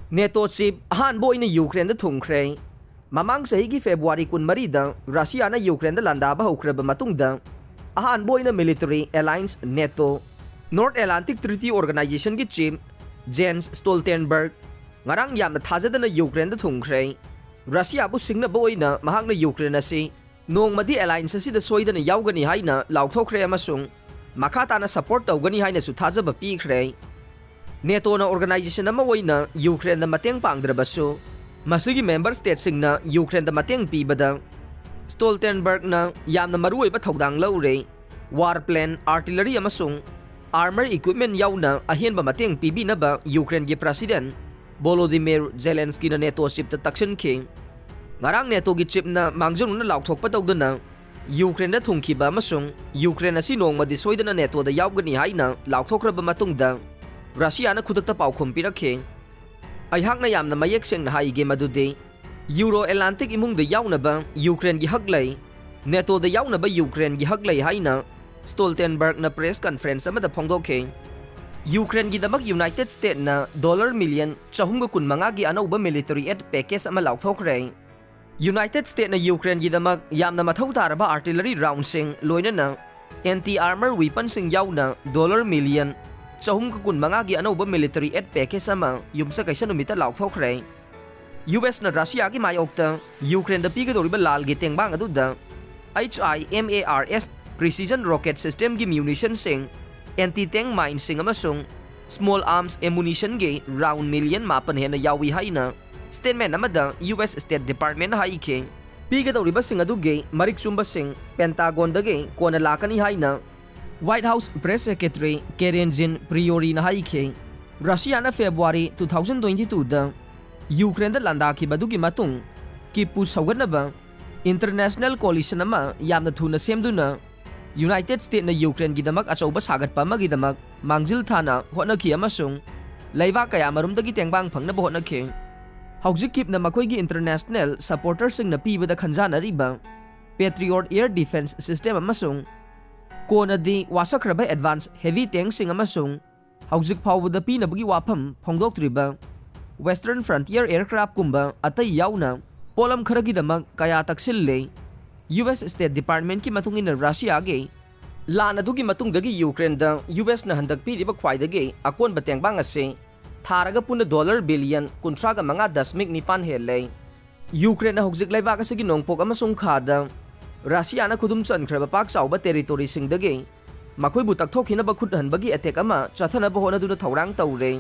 NATO chief Ahanba Oina Ukraine Thungkhre mamang sahigi February 13 da Russia na Ukraine landaba haukraba matungda Ahanba Oina military alliance NATO North Atlantic Treaty Organization gi chief Jens Stoltenberg ngarang yamna thajadana Ukraine Thungkhre Russia bu singna boina mahakna Ukraine asi nongmadi alliance asi da soidana yaugani haina laukthokre amasung makata na support tawgani haina su thajaba pikhre NATO na organization nama Oina Ukraine na mateng pangdrabasu masigi member state singna Ukraine da mateng pibada Stoltenberg na yamna maruoiba thodang laure war plan artillery amasung armor equipment yauna ahianba mateng pibinaba Ukraine gi president Volodymyr Zelensky na NATO chief ta Thungkhre ngarang NATO gi chief na mangjung na laukthokpa tawduna Ukraine da thungkhiba amasung Ukraine asi nongmadi soidana NATO da yaugani haina laukthokraba matungda Russia na khudakta paukhum pirakhe aihak na yamna mayek seng na haige madude Euro Atlantic imung da yaunaba Ukraine gi haglai NATO da yaunaba Ukraine gi haglai haina Stoltenberg na press conference amada phongdokhe Ukraine gi damak United States na $1,000,000 gi anauba military aid package ama laukthokre United States na Ukraine gi damak yamna mathau taraba artillery round sing loina na anti-armor weapons sing yauna $1,000,000 gi anauba military aid package ama yumsa kaisa numita laukthokre US na Russia gi mayokta Ukraine da pigadoriba lal gi tengbang aduda HIMARS precision rocket system gi munition sing anti-tank mine sing amasung small arms ammunition gi round million mapan hena yawi haina statement amada US State Department haike pigadoriba sing aduge marik sumba sing Pentagon dage kona lakani haina White House Press Secretary Karen Jean-Pierre na haike Russia na February 2022 da Ukraine da landaki badugi matung kipu sawanaba international coalition ama yamna thuna semduna United States na Ukraine gidamak achauba sagat pa magidamak mangjil thana honaki amasung laiba kaya marumdagi tengbang phangnaba honaki haujik kip na makoigi international supporters sing na pibada khanjana riba Patriot Air Defense System amasung Konadi wasakraba advanced heavy tank sing amasung haujik phawda pinabagi wafam phongdoktriba Western Frontier aircraft kumba atay yauna polam kharagi damak kaya taksille US State Department ki matungin na Russia ge lana dugi matungdagi Ukraine da US na handak piriba khwaidagi akon bateng bangase tharaga puna $1,000,000,000 kuntraga manga dasmik nipan hele Ukraine na haujik laiba kasagi nongpok amasung khada Russia na khudum chankraba pak chauba territory singdagi makhoi bu takthok hinaba khut hanbagi attack ama chathana ba hona duna thorang taure